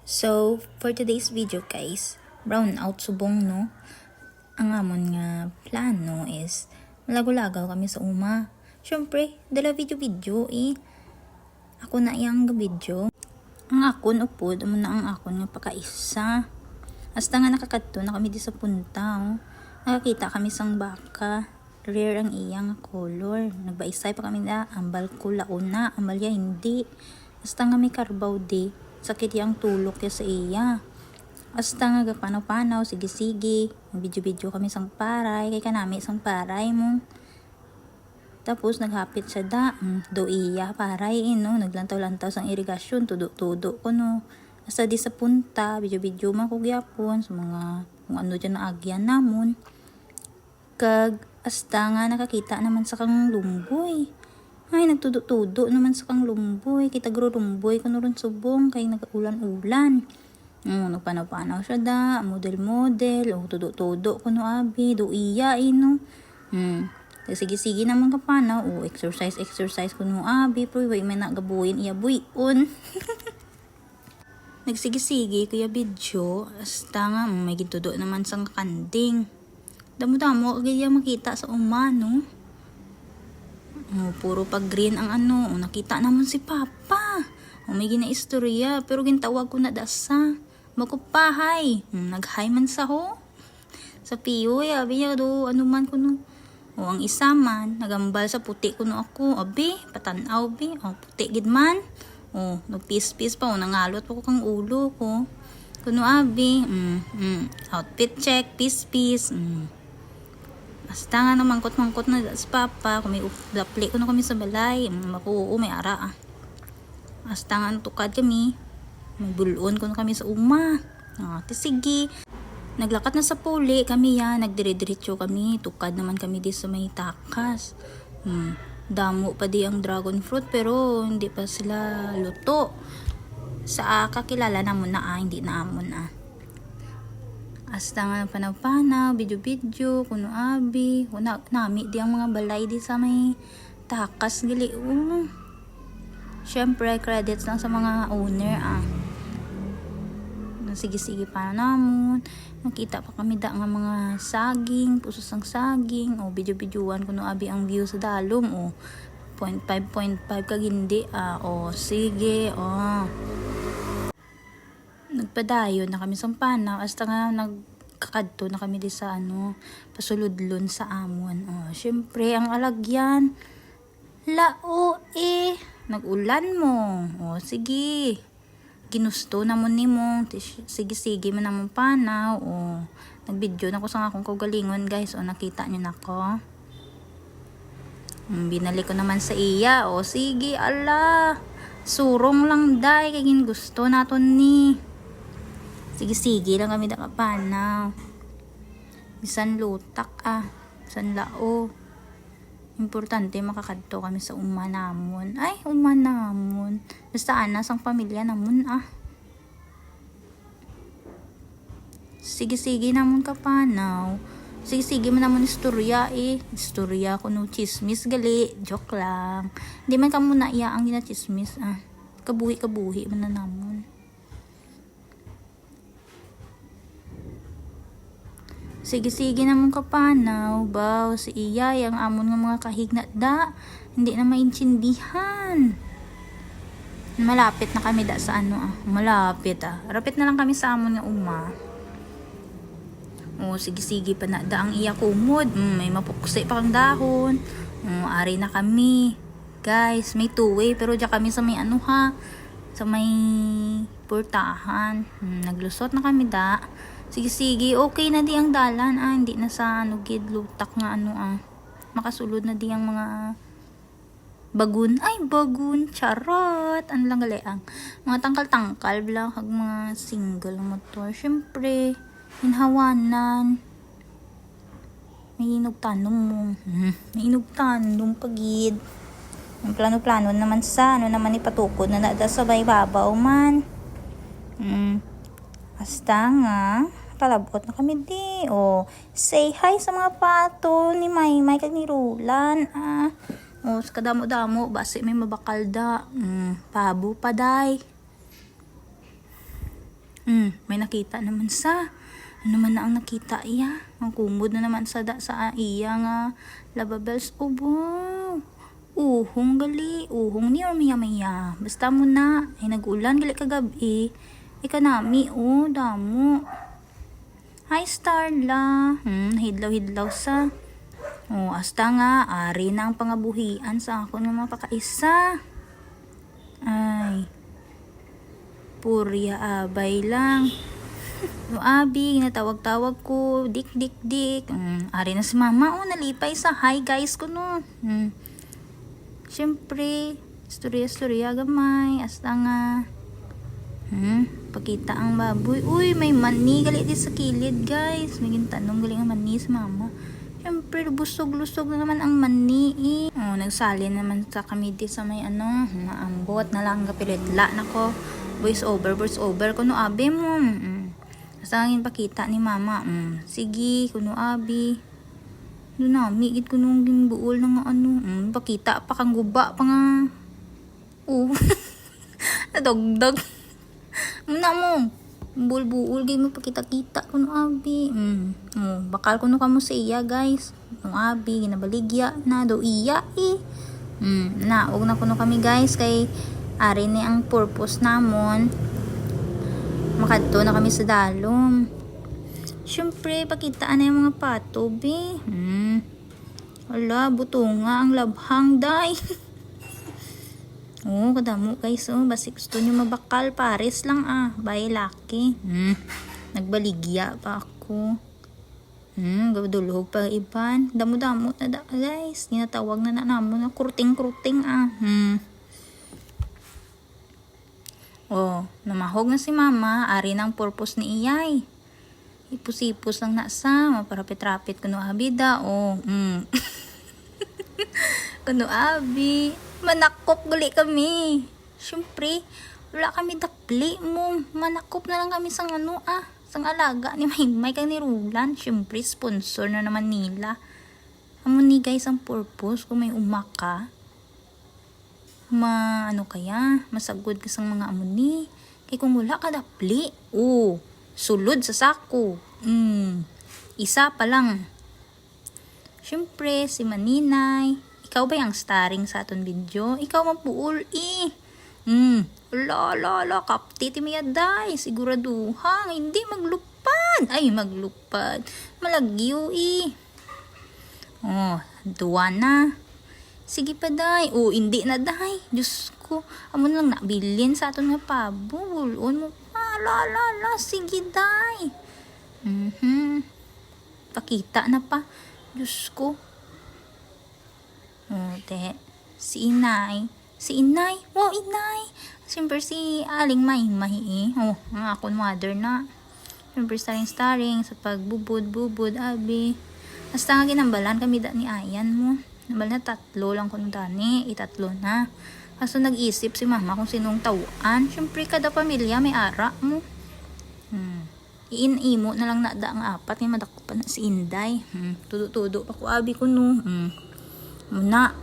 So, for today's video guys, brown out subong no. Ang amon nga plano is malagaw-lagaw kami sa uma. Syempre, dala video Ako na iyang video. Ang akon upod, amo na ang akon nga pakaisa. Hasta nga nakakadto na kami di sa punta. Nakakita kami sang baka. Rare ang iyang color. Nagbaisay pa kami na ambal ko launa, ambal ya hindi. Hasta nga may karbaw di. Sakit yang tulok ya sa iya. Hasta nga gapanaw-panaw, sige-sige. Video-video kami sang paray. Kay kanami sang paray mo. Tapos naghapit siya do iya paray naglantaw-lantaw sang irigasyon, tudo-tudo ko no. Hasta di sa punta, video-video man ko gyapon sa mga kung ano dyan na agyan namon. Kag hasta nga nakakita naman sa kang lumboy. Ay, nagtudo-tudo naman sa kang lumboy. Kita gro lumboy ko ron subong kay nag-ulan-ulan. Nagpanaw-panaw siya model-model, tudo-tudo ko no abi, do iya sige-sige naman kapanaw, exercise ko no abi, pero way may nagabuhin iya buyon. Nagsige-sige kuya video, hasta nga may gitudo naman sang kanding. Damo-damo kaya makita sa umano. Puro pag green ang nakita naman si Papa. May ginaistorya, pero gintawag ko na dasa. Makupahay. Nag-hi man sa ho. Sa piyoy, abi niya do, man ko no. Ang isa man, nagambal sa puti ko no ako. Abi, patanaw bi. Puti gid man. Nagpis-pis pa, nangalot pa ko kang ulo ko. Kuno abi, outfit check, pis-pis. Basta nga mangkot-mangkot na si Papa. Kung may dapli ko na kami sa balay. Makuo, may ara. Basta nga tukad kami. May bulon ko na kami sa uma. Sige. Naglakat na sa puli kami nagdire-diretso kami. Tukad naman kami di sa may takas. Damo pa di ang dragon fruit pero hindi pa sila luto. Sa kakilala namon na hindi na amon Hasta nga panaw-panaw, video-video, kuno abi, nami di ang mga balay di sa may takas gali. Syempre, credits lang sa mga owner Sige-sige pa namon. Nakita pa kami nga mga saging, pusos ang saging, video-videoan kuno abi ang view sa dalom, 0.5 kag hindi, sige, Nagpadayon na kami sa panaw hasta nga nagkakadto na kami di sa pasuludlon sa amon. Syempre ang alagyan lao nagulan mo. Sige. Ginusto namon nimo. Sige man namon panaw. Nagvideo na ko sa akong kaugalingon guys. Nakita niyo nako. Binalik ko naman sa iya. Sige ala. Surong lang day kay gusto naton ni. Sige lang kami nakapanaw. Bisan lutak bisan lao. Importante makakadto kami sa uma namon. Ay, uma namon. Basta sang pamilya namon Sige namon kapanaw. Sige man namon istorya Istorya ko no chismis gali. Joke lang. Hindi man kamo na iya ang ginachismis Kabuhi man na namon. Sige naman kapanaw, si iya ang amon nga mga kahignat hindi na maintindihan. Malapit na kami sa malapit Rapit na lang kami sa amon nga uma. Sige pa na ang iya kumod. May mapuksi pa kang dahon. Ari na kami. Guys, may two-way pero diyan kami sa may sa may portahan. Naglusot na kami Sige, okay na di ang dalan hindi na sa gid lutak nga makasulod na di ang mga bagun. Ay, bagun, charot. Ano lang gali mga tangkal-tangkal lang kag mga single motor. Syempre, hinhawanan. May inugtanom mo. May inugtanom pagid. Ang plano-plano naman sa naman ipatukod na sa babaw man. Hasta nga kalabot na kami di. Say hi sa mga pato ni Maymay kag ni Rulan. Kadamo-damo base may mabakal pabo pa day. May nakita naman sa. Ano man na ang nakita iya? Ang kumod na naman sa iya nga lavabels. Oh, wow. Uhong gali. Uhong ni or maya. Basta mo na. Ay nag-ulan gali kagabi. Ikanami, oh, damo. Hi, Starla. Hidlaw-hidlaw sa. Oh, hasta nga. Ari na ang pangabuhian sa ako nga mapakaisa. Ay. Purya abay lang. No, abi, ginatawag-tawag ko. Dik. Ari na si mama. Oh, nalipay sa hi guys ko no. Siyempre, istorya gamay. Hasta nga. Pakita ang baboy. Uy, may mani gali di sa kilid guys. May gintanong gali ang mani sa mama. Siyempre, lusog na naman ang mani eh. Oh, nagsali naman sa kami di sa may maambot na lang kapilitla na ko. Voice over kuno abi mo. Basta ang pakita ni mama. Sige, kuno abi. Doon nami, gid kuno gimbuol na nga pakita pa kang guba pa nga. Nadogdog. Muna mo. Buol-buol gay mo pakita-kita kuno abi. Bakal kuno kamo sa iya guys. Kuno abi ginabaligya na do iya eh. Naog na kuno kami guys kay ari ni ang purpose namon. Makadto na kami sa dalom. Siyempre pakitaan na yung mga pato be. Wala buto nga ang labhang day. Oh, kadamo guys. Basi gusto nyo mabakal. Pares lang Bye, laki. Nagbaligya pa ako. Gabadulhog pa iban. Damo-damo na guys. Ginatawag na namo na kruting-kruting Oh, namahog na si mama. Ari ng purpose ni iyay. Ipus-ipus lang na sa. Maparapit-rapit kuno abida. Kuno abi. Manakop gali kami. Siyempre, wala kami dakli mo. Manakop na lang kami sang sang alaga ni Maymay kang ni Rulan. Siyempre, sponsor na naman nila. Amo ni guys ang purpose kung may umaka. Kaya? Masagod ka sang mga amuni. Kaya kung wala ka dakli, sulod sa sako. Isa pa lang. Siyempre, si Maninay. Ikaw ba yung starring sa aton video? Ikaw mapuol La, kapti ti miyaday. Siguraduhang, hindi maglupad. Ay, maglupad. Malagyo duwa na. Sige pa day. Hindi na day. Diyos ko. Amo lang nabilin sa aton nga pabul. Mo. Sige day. Pakita na pa. Diyos ko. Si inay. Wow, inay. Siyempre si Aling Maymay ang akong mother na. Siyempre starring sa pagbubud, abi. Hasta nga ginambalan kami ni Ayan mo. Nambal na 3 lang kung dani. 3 na. Kaso nag-isip si mama kung sinong tawaan. Siyempre kada pamilya may ara mo. Iin-imo na lang nada ang 4. Nga madakupan na si Inday. Tudo pa ko abi ko no. Muna.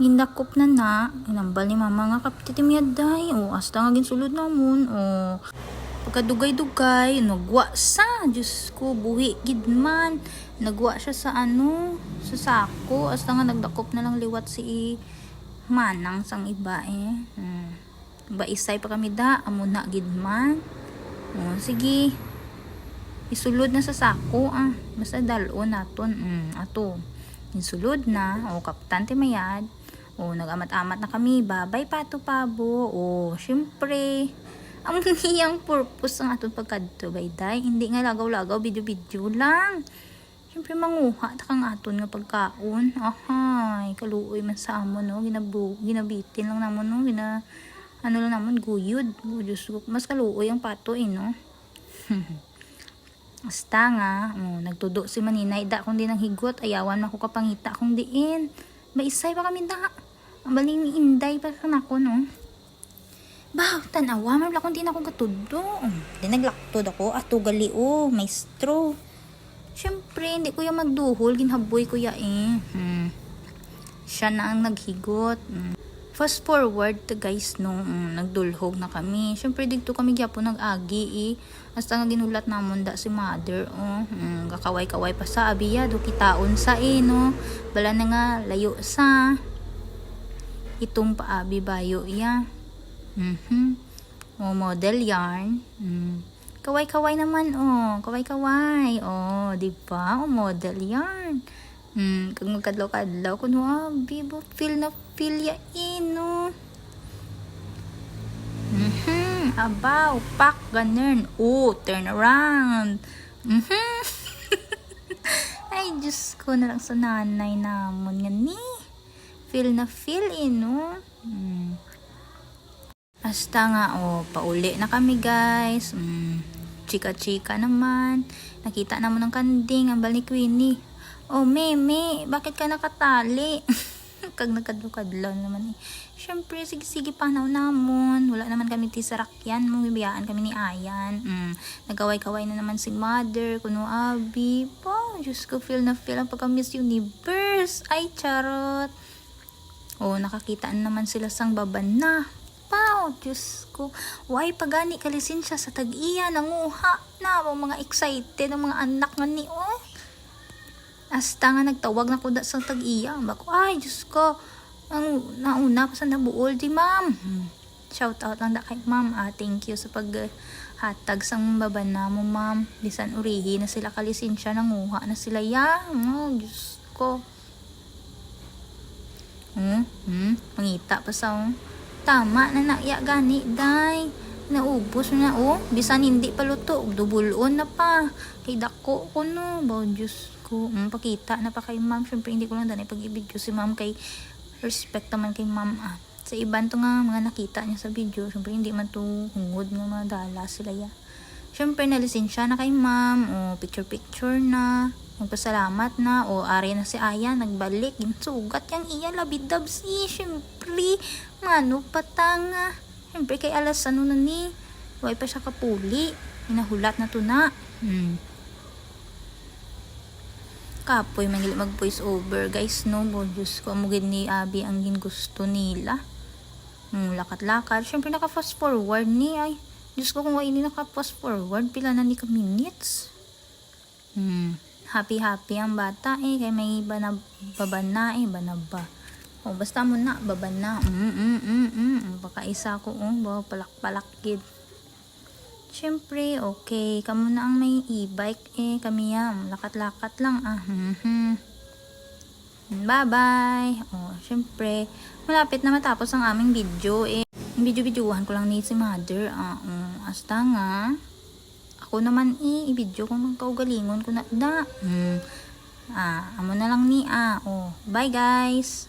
Gindakop na. Inambal ni mama nga kapititimyad day. Hasta nga ginsulod namon. Pagkadugay-dugay. Nagwa sa. Diyos ko, buhi gidman. Nagwa siya sa sa sako. Hasta nga nagdakop na lang liwat si Manang sang iba Baisay pa kami amo na gidman. Sige. Isulod na sa sako basta dalo naton. Ato. Insulod na. Kapitan ti mayad. Nag-amat-amat na kami. Babay pato pabo. Syempre. Ang niyang purpose ang aton pagkadto bayday. Hindi nga lagaw-lagaw video-video lang. Syempre manguha ta kang aton nga pagkaon. Ahay, kaluoy man sa amon ginabitin lang namon lang namon guyod. Diyos ko, mas kaluoy ang pato no. Hasta nga, nagtudo si Maninay da kung di nang higot, ayawan man ko kapangita kung diin. Baisay pa kami da. Ang baling ni Inday pa kanako no. Tanawa man kung di na ako gatudo. Di naglaktod ako, ato gali may straw. Siyempre, hindi ko yung magduhol, ginhaboy ko siya na ang naghigot. Fast forward to guys nung nagdulhog na kami. Syempre dito kami gyapon nag-agi hasta nga ginulat namon da si mother kakaway-kaway pa sa abiya do kitaon sa no. Bala na nga layo sa itong paabi bayo ya. Model yarn. Kaway-kaway naman kaway-kaway. Di ba? Model yarn. Kung magkadlaw-kadlaw kuno abi bo feel na feel ya no. Abaw, pak, ganun. Turn around. Ay, Diyos ko na lang sa nanay namon nga ni. Feel na feel no. Hasta nga, pauli na kami guys. Chika-chika naman. Nakita naman ng kanding, ang bal ni Queenie. Meme, bakit ka nakatali? Kag nagkadlo-kadlaw naman Syempre, sige-sige panaw namon. Wala naman kami tisarakyan. Bibiyaan kami ni Ayan. Nagkaway-kaway na naman si mother. Kuno abi. Diyos ko, feel na feel ang pagka-Miss Universe. Ay, charot. Nakakita naman sila sang baban na. Diyos ko. Why pagani kalisin siya sa tag-iya. Nanguha na. Mga excited ang mga anak nga ni Hasta nga nagtawag na ko sa tag-iya. Bako, ay, Diyos ko. Ang nauna pa sa nabuol di ma'am. Shout out lang da kay ma'am. Thank you sa paghatag sang baban na mo ma'am. Bisan urihi na sila kalisin siya. Nanguha na sila Diyos ko. Pangita pa sa tama na naiya gani day. Naubos na bisan hindi pa luto. Dubulon na pa. Kay dako ko no. Diyos ko. Pakita na pa kay ma'am. Syempre hindi ko lang danay pag-i-video si ma'am kay respect naman kay ma'am sa iban to nga mga nakita niya sa video. Syempre hindi man to hungod nga mga dala sila syempre nalisensya na kay ma'am picture na nagpasalamat na ari na si Aya nagbalik sugat yang iya labidab syempre mano patanga syempre kay alas na ni way pa siya kapuli hinahulat na to na kapoy mangili mag voice over guys no. Diyos ko amugid ni abi ang gusto nila lakat-lakat syempre naka fast forward ni ay Diyos ko kung hindi naka fast forward pila na ni ka minutes happy ang bata kay may baban na banaba basta mo na baban na baka isa ko palak-palakid. Syempre, okay. Kamu na ang may e-bike kami lakat-lakat lang Bye-bye. Syempre, malapit na matapos ang aming video Video-videohan ko lang ni si mother hasta nga ako naman i-video kung kaugalingon ko na amo na lang ni bye guys.